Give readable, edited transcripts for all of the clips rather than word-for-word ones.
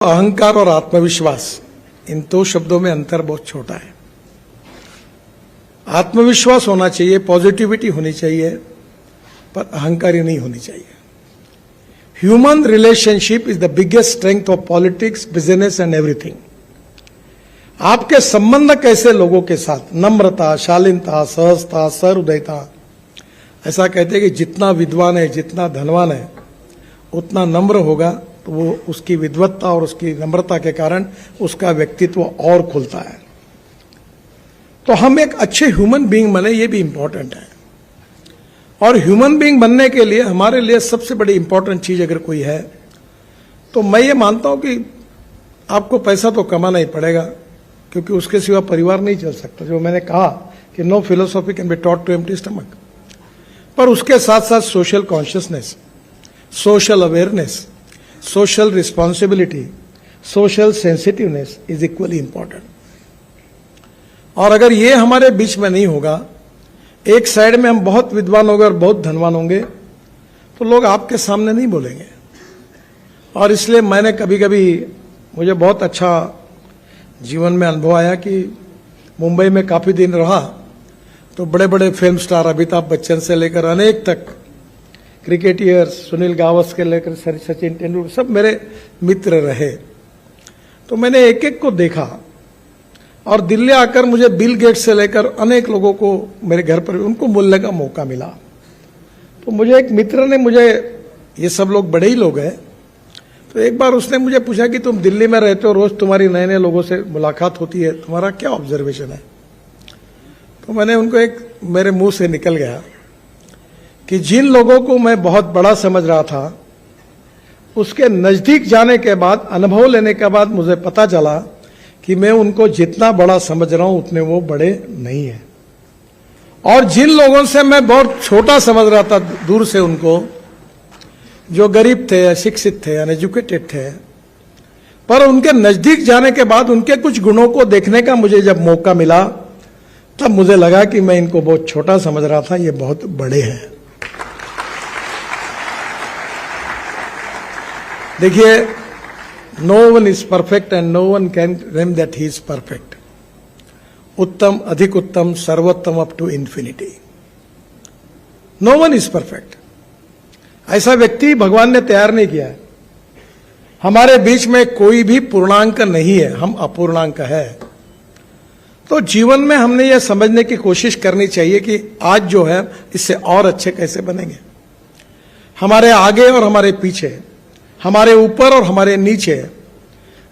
अहंकार और आत्मविश्वास, इन दो शब्दों में अंतर बहुत छोटा है। आत्मविश्वास होना चाहिए, पॉजिटिविटी होनी चाहिए, पर अहंकारी नहीं होनी चाहिए। Human relationship is the biggest strength of politics, business and everything. आपके संबंध कैसे लोगों के साथ, नम्रता, शालीनता, सहजता, सहृदयता। ऐसा कहते हैं कि जितना विद्वान है, जितना धनवान है, उतना नम्र होगा, तो वो उसकी विद्वत्ता और उसकी नम्रता के कारण उसका व्यक्तित्व और खुलता है। तो हम एक अच्छे ह्यूमन बीइंग बने, ये भी इंपॉर्टेंट है। और ह्यूमन बीइंग बनने के लिए हमारे लिए सबसे बड़ी इंपॉर्टेंट चीज अगर कोई है, तो मैं ये मानता हूं कि आपको पैसा तो कमाना ही पड़ेगा, क्योंकि उसके सिवा परिवार नहीं चल सकता। जो मैंने कहा कि no philosophy can be taught to empty stomach, पर उसके साथ साथ social consciousness, social awareness, social responsibility, social sensitiveness is equally important. और अगर ये हमारे बीच में नहीं होगा, एक साइड में हम बहुत विद्वान होंगे और बहुत धनवान होंगे, तो लोग आपके सामने नहीं बोलेंगे। और इसलिए मैंने कभी कभी, मुझे बहुत अच्छा जीवन में अनुभव आया कि मुंबई में काफी दिन रहा, तो बड़े बड़े फिल्म स्टार अमिताभ बच्चन से लेकर अनेक तक, क्रिकेटियर्स, सुनील गावस्कर लेकर सचिन तेंदुलकर, सब मेरे मित्र रहे। तो मैंने एक एक को देखा, और दिल्ली आकर मुझे बिल गेट्स से लेकर अनेक लोगों को मेरे घर पर उनको मिलने का मौका मिला। तो मुझे एक मित्र ने, मुझे ये सब लोग बड़े ही लोग हैं, तो एक बार उसने मुझे पूछा कि तुम दिल्ली में रहते हो, रोज तुम्हारी नए नए लोगों से मुलाकात होती है, तुम्हारा क्या ऑब्जर्वेशन है? तो मैंने उनको, एक मेरे मुंह से निकल गया कि जिन लोगों को मैं बहुत बड़ा समझ रहा था, उसके नजदीक जाने के बाद, अनुभव लेने के बाद मुझे पता चला कि मैं उनको जितना बड़ा समझ रहा हूं उतने वो बड़े नहीं है। और जिन लोगों से मैं बहुत छोटा समझ रहा था दूर से, उनको, जो गरीब थे, अशिक्षित थे, अनएजुकेटेड थे, पर उनके नजदीक जाने के बाद उनके कुछ गुणों को देखने का मुझे जब मौका मिला, तब मुझे लगा कि मैं इनको बहुत छोटा समझ रहा था, ये बहुत बड़े हैं। देखिए, no one is perfect and no one can claim that he is perfect. उत्तम, अधिक उत्तम, सर्वोत्तम up to infinity. No one is perfect. ऐसा व्यक्ति भगवान ने तैयार नहीं किया है। हमारे बीच में कोई भी पूर्णांक नहीं है, हम अपूर्णांक है। तो जीवन में हमने यह समझने की कोशिश करनी चाहिए कि आज जो है इससे और अच्छे कैसे बनेंगे। हमारे आगे और हमारे पीछे, हमारे ऊपर और हमारे नीचे,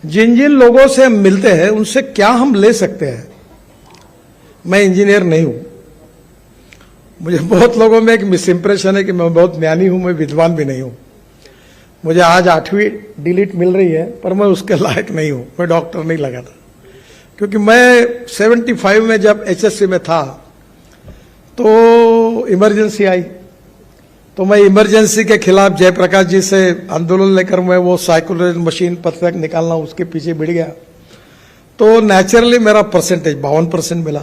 जिन जिन लोगों से हम मिलते हैं, उनसे क्या हम ले सकते हैं। मैं इंजीनियर नहीं हूं, मुझे बहुत लोगों में एक मिस इंप्रेशन है कि मैं बहुत ज्ञानी हूं, मैं विद्वान भी नहीं हूं। मुझे आज 8वीं डिलीट मिल रही है, पर मैं उसके लायक नहीं हूं। मैं डॉक्टर नहीं लगा था, क्योंकि मैं 75 में जब HSC में था, तो इमरजेंसी आई, तो मैं इमरजेंसी के खिलाफ जयप्रकाश जी से आंदोलन लेकर मैं वो साइकोलॉजिकल मशीन पत्रक निकालना, उसके पीछे भिड़ गया। तो नेचुरली मेरा परसेंटेज 52% मिला।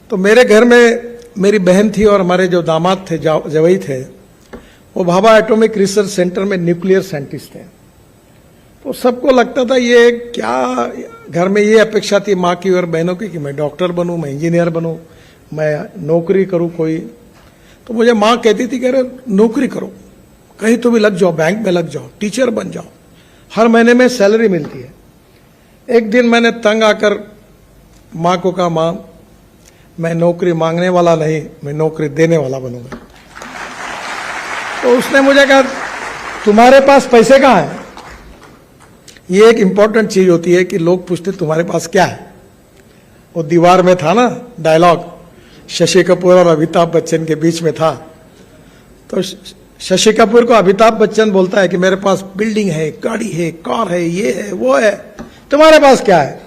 तो मेरे घर में मेरी बहन थी और हमारे जो दामाद थे, जवाई थे, वो भाभा एटॉमिक रिसर्च सेंटर में न्यूक्लियर साइंटिस्ट थे। तो सबको लगता था, ये क्या, घर में ये अपेक्षा थी माँ की और बहनों की कि मैं डॉक्टर बनूं, मैं इंजीनियर बनूं, मैं नौकरी करूं कोई। तो मुझे माँ कहती थी कि अरे नौकरी करो, कहीं तो भी लग जाओ, बैंक में लग जाओ, टीचर बन जाओ, हर महीने में सैलरी मिलती है। एक दिन मैंने तंग आकर माँ को कहा, माँ मैं नौकरी मांगने वाला नहीं, मैं नौकरी देने वाला बनूंगा। तो उसने मुझे कहा, तुम्हारे पास पैसे कहाँ हैं? ये एक इंपॉर्टेंट चीज होती है कि लोग पूछते तुम्हारे पास क्या है। वो दीवार में था ना डायलॉग, शशि कपूर और अमिताभ बच्चन के बीच में था। तो शशि कपूर को अमिताभ बच्चन बोलता है कि मेरे पास बिल्डिंग है, गाड़ी है, कार है, ये है, वो है, तुम्हारे पास क्या है?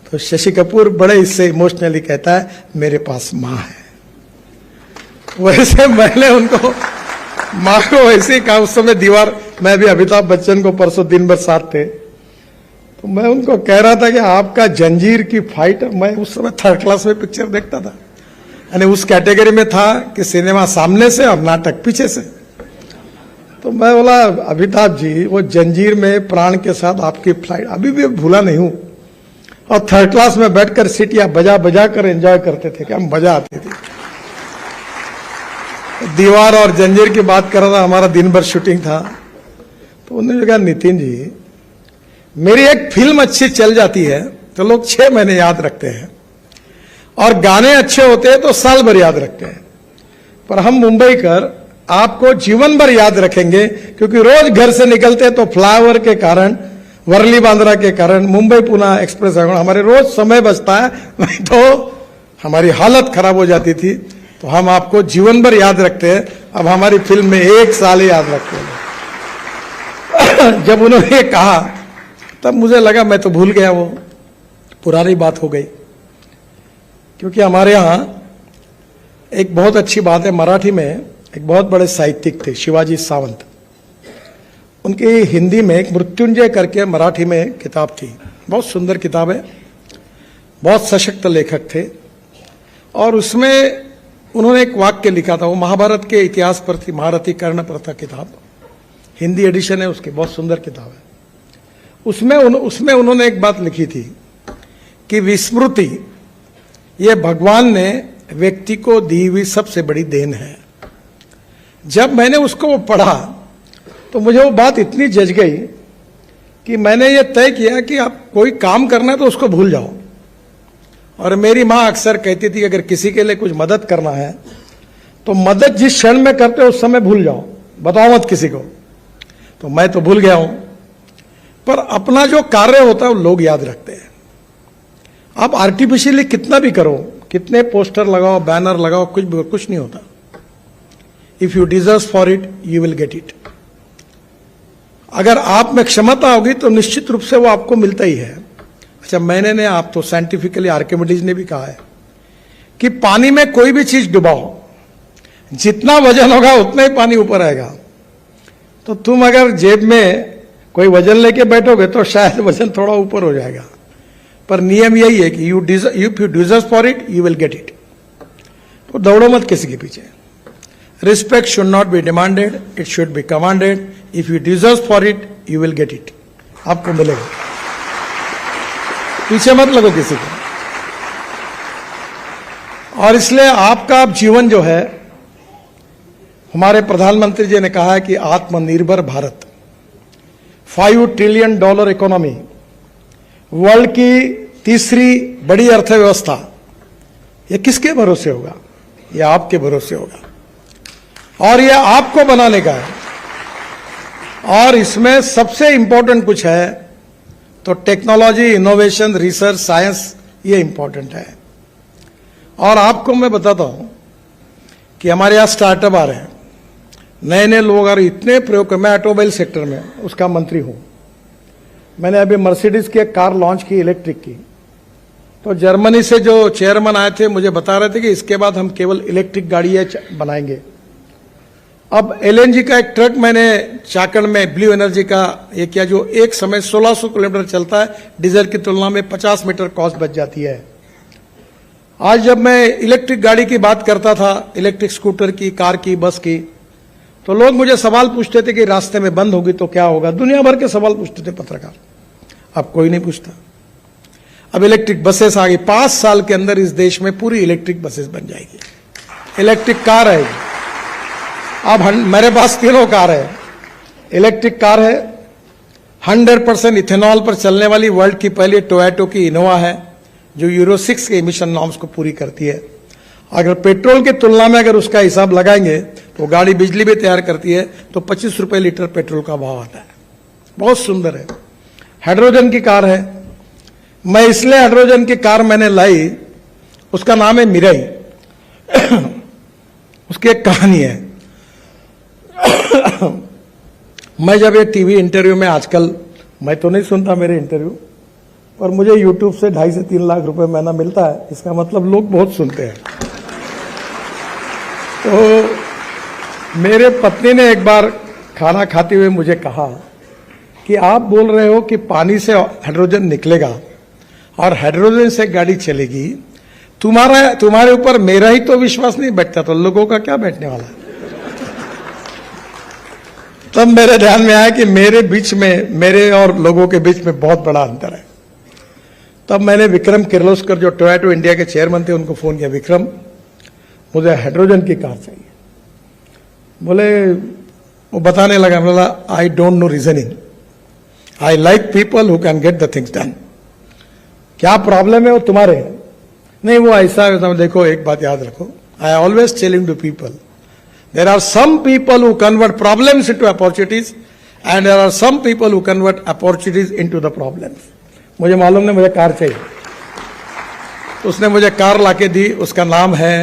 तो शशि कपूर बड़े इससे इमोशनली कहता है, मेरे पास माँ है। वैसे मैंने उनको, माँ को वैसे ही कहा। उस समय दीवार, मैं भी अमिताभ बच्चन को परसों दिन भर साथ थे, तो मैं उनको कह रहा था कि आपका जंजीर की फाइट, मैं उस समय 3rd क्लास में पिक्चर देखता था, यानी उस कैटेगरी में था कि सिनेमा सामने से और नाटक पीछे से। तो मैं बोला अमिताभ जी, वो जंजीर में प्राण के साथ आपकी फ्लाइट अभी भी भूला नहीं हूं। और थर्ड क्लास में बैठकर सीटियां बजा बजा कर एंजॉय करते थे, क्या मजा आती थी। दीवार और जंजीर की बात कर रहा था, हमारा दिन भर शूटिंग था। तो उन्होंने कहा नितिन जी, मेरी एक फिल्म अच्छी चल जाती है तो लोग 6 महीने याद रखते हैं, और गाने अच्छे होते हैं तो साल भर याद रखते हैं, पर हम मुंबई कर आपको जीवन भर याद रखेंगे, क्योंकि रोज घर से निकलते तो फ्लाईओवर के कारण, वर्ली बांद्रा के कारण, मुंबई पुणे एक्सप्रेस हमारे रोज समय बचता है, नहीं तो हमारी हालत खराब हो जाती थी। तो हम आपको जीवन भर याद रखते हैं। अब हमारी फिल्म में 1 साल ही याद रखते हैं। जब उन्होंने कहा तब मुझे लगा मैं तो भूल गया, वो पुरानी बात हो गई। क्योंकि हमारे यहाँ एक बहुत अच्छी बात है, मराठी में एक बहुत बड़े साहित्यिक थे शिवाजी सावंत, उनकी हिंदी में एक मृत्युंजय करके मराठी में किताब थी, बहुत सुंदर किताब है, बहुत सशक्त लेखक थे। और उसमें उन्होंने एक वाक्य लिखा था, वो महाभारत के इतिहास पर थी, महारथी कर्ण पर था किताब, हिंदी एडिशन है उसकी, बहुत सुंदर किताब है। उसमें उन्होंने एक बात लिखी थी कि विस्मृति ये भगवान ने व्यक्ति को दी हुई सबसे बड़ी देन है। जब मैंने उसको पढ़ा तो मुझे वो बात इतनी जज गई कि मैंने ये तय किया कि आप कोई काम करना है तो उसको भूल जाओ। और मेरी माँ अक्सर कहती थी अगर किसी के लिए कुछ मदद करना है तो मदद जिस क्षण में करते हो उस समय भूल जाओ, बताओ मत किसी को। तो मैं तो भूल गया हूं, पर अपना जो कार्य होता है वो लोग याद रखते हैं। आप आर्टिफिशियली कितना भी करो, कितने पोस्टर लगाओ, बैनर लगाओ, कुछ नहीं होता। If you deserve for it you will get it. अगर आप में क्षमता होगी तो निश्चित रूप से वो आपको मिलता ही है। अच्छा, मैंने आप तो साइंटिफिकली आर्किमिडीज ने भी कहा है कि पानी में कोई भी चीज डुबाओ, जितना वजन होगा उतना ही पानी ऊपर आएगा। तो तुम अगर जेब में कोई वजन लेके बैठोगे तो शायद वजन थोड़ा ऊपर हो जाएगा, पर नियम यही है कि if you deserve for it you will get it. तो दौड़ो मत किसी के पीछे। Respect should not be demanded, it should be commanded. If you deserve for it you will get it, आपको मिलेगा। पीछे मत लगो किसी को। और इसलिए आपका अब जीवन जो है, हमारे प्रधानमंत्री जी ने कहा है कि आत्मनिर्भर भारत, $5 ट्रिलियन इकोनॉमी, वर्ल्ड की तीसरी बड़ी अर्थव्यवस्था, ये किसके भरोसे होगा? ये आपके भरोसे होगा, और ये आपको बनाने का है। और इसमें सबसे इंपॉर्टेंट कुछ है तो टेक्नोलॉजी, इनोवेशन, रिसर्च, साइंस, ये इंपॉर्टेंट है। और आपको मैं बताता हूं कि हमारे यहां स्टार्टअप आ रहे हैं, नए नए लोग आ रहे, इतने प्रयोग कर। मैं ऑटोमोबाइल सेक्टर में उसका मंत्री हूं। मैंने अभी मर्सिडीज की एक कार लॉन्च की, इलेक्ट्रिक की। तो जर्मनी से जो चेयरमैन आए थे मुझे बता रहे थे कि इसके बाद हम केवल इलेक्ट्रिक गाड़ियां बनाएंगे। अब एलएनजी का एक ट्रक मैंने चाकण में ब्लू एनर्जी का ये किया, जो एक समय 1600 किलोमीटर चलता है, डीजल की तुलना में 50 मीटर कॉस्ट बच जाती है। आज जब मैं इलेक्ट्रिक गाड़ी की बात करता था, इलेक्ट्रिक स्कूटर की, कार की, बस की, तो लोग मुझे सवाल पूछते थे कि रास्ते में बंद होगी तो क्या होगा। दुनिया भर के सवाल पूछते थे पत्रकार, अब कोई नहीं पूछता। अब इलेक्ट्रिक बसेस आ गई, 5 साल के अंदर इस देश में पूरी इलेक्ट्रिक बसेस बन जाएगी, इलेक्ट्रिक कार आएगी। अब मेरे पास 3 कार है, इलेक्ट्रिक कार है, 100% इथेनॉल पर चलने वाली वर्ल्ड की पहली टोयोटा की इनोवा है, जो यूरो 6 के इमिशन नॉर्म्स को पूरी करती है। अगर पेट्रोल की तुलना में अगर उसका हिसाब लगाएंगे तो गाड़ी बिजली भी तैयार करती है, तो 25 रुपए लीटर पेट्रोल का भाव आता है। बहुत सुंदर है। हाइड्रोजन की कार है। मैं इसलिए हाइड्रोजन की कार मैंने लाई, उसका नाम है मिराई। उसकी एक कहानी है। मैं जब ये टीवी इंटरव्यू में, आजकल मैं तो नहीं सुनता मेरे इंटरव्यू, पर मुझे यूट्यूब से 2.5 से 3 लाख रुपए महीना मिलता है, इसका मतलब लोग बहुत सुनते हैं। तो मेरे पत्नी ने एक बार खाना खाते हुए मुझे कहा कि आप बोल रहे हो कि पानी से हाइड्रोजन निकलेगा और हाइड्रोजन से गाड़ी चलेगी, तुम्हारे ऊपर मेरा ही तो विश्वास नहीं बैठता, तो लोगों का क्या बैठने वाला है? तब मेरे ध्यान में आया कि मेरे बीच में, मेरे और लोगों के बीच में बहुत बड़ा अंतर है। तब मैंने विक्रम किर्लोस्कर जो टोयोटा इंडिया के चेयरमैन थे उनको फोन किया, विक्रम मुझे हाइड्रोजन की कार चाहिए। बोले, वो बताने लगा, बोला I don't know reasoning, I like people who can get the things done. क्या प्रॉब्लम है वो तुम्हारे? नहीं वो ऐसा है, देखो एक बात याद रखो, I always telling to people, there are some people who convert problems into opportunities and there are some people who convert opportunities into the problems. मुझे मालूम नहीं, मुझे कार चाहिए। तो उसने मुझे कार लाके दी, उसका नाम है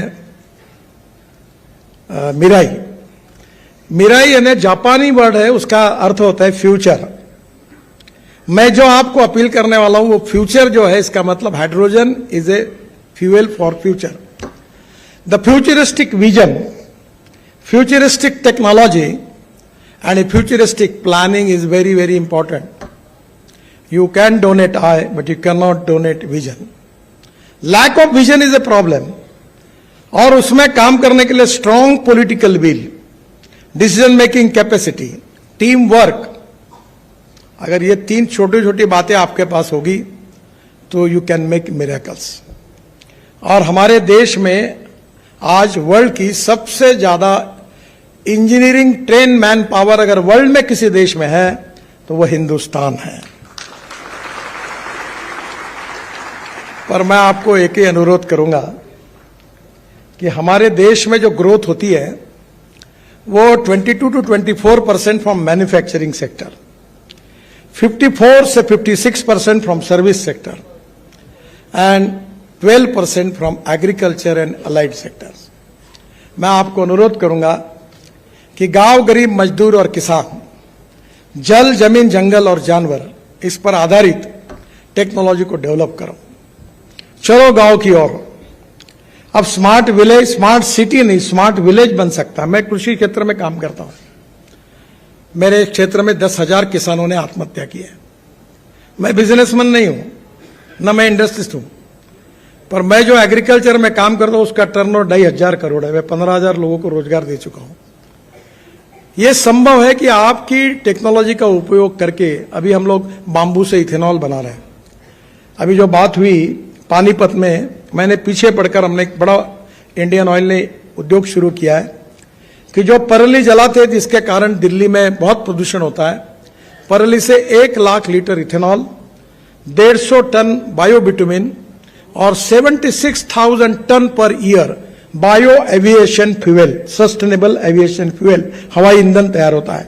मिराई। मिराई यानी जापानी वर्ड है, उसका अर्थ होता है फ्यूचर। मैं जो आपको अपील करने वाला हूं वो फ्यूचर जो है, इसका मतलब hydrogen is a fuel for future. The futuristic vision, futuristic technology and a futuristic planning is very, very important. You can donate eye, but you cannot donate vision. Lack of vision is a problem. और उसमें काम करने के लिए strong political will, decision making capacity, team work, अगर ये तीन छोटी छोटी बातें आपके पास होगी तो you can make miracles. और हमारे देश में आज वर्ल्ड की सबसे ज्यादा इंजीनियरिंग ट्रेन मैन पावर अगर वर्ल्ड में किसी देश में है तो वह हिंदुस्तान है। पर मैं आपको एक ही अनुरोध करूंगा कि हमारे देश में जो ग्रोथ होती है वो 22 to 24% फ्रॉम मैन्युफैक्चरिंग सेक्टर, 54 से 56% from service sector and 12% from agriculture and allied sectors. मैं आपको अनुरोध करूंगा कि गांव, गरीब, मजदूर और किसान, जल, जमीन, जंगल और जानवर, इस पर आधारित टेक्नोलॉजी को डेवलप करो। चलो गांव की ओर। अब स्मार्ट विलेज, स्मार्ट सिटी नहीं, स्मार्ट विलेज बन सकता है। मैं कृषि क्षेत्र में काम करता हूं। मेरे क्षेत्र में 10,000 किसानों ने आत्महत्या की है। मैं बिजनेसमैन नहीं हूं, न मैं इंडस्ट्रिस्ट हूं, पर मैं जो एग्रीकल्चर में काम करता हूं उसका टर्नओवर 2,500 करोड़ है। मैं 15,000 लोगों को रोजगार दे चुका हूं। यह संभव है कि आपकी टेक्नोलॉजी का उपयोग करके, अभी हम लोग बांबू से इथेनॉल बना रहे हैं। अभी जो बात हुई पानीपत में, मैंने पीछे पढ़कर, हमने एक बड़ा इंडियन ऑयल ने उद्योग शुरू किया है कि जो परली जलाते हैं जिसके कारण दिल्ली में बहुत प्रदूषण होता है, परली से 1 lakh litre ethanol, 150 ton biobitumen और 76,000 ton per year bio aviation fuel, sustainable aviation fuel, हवाई ईंधन तैयार होता है।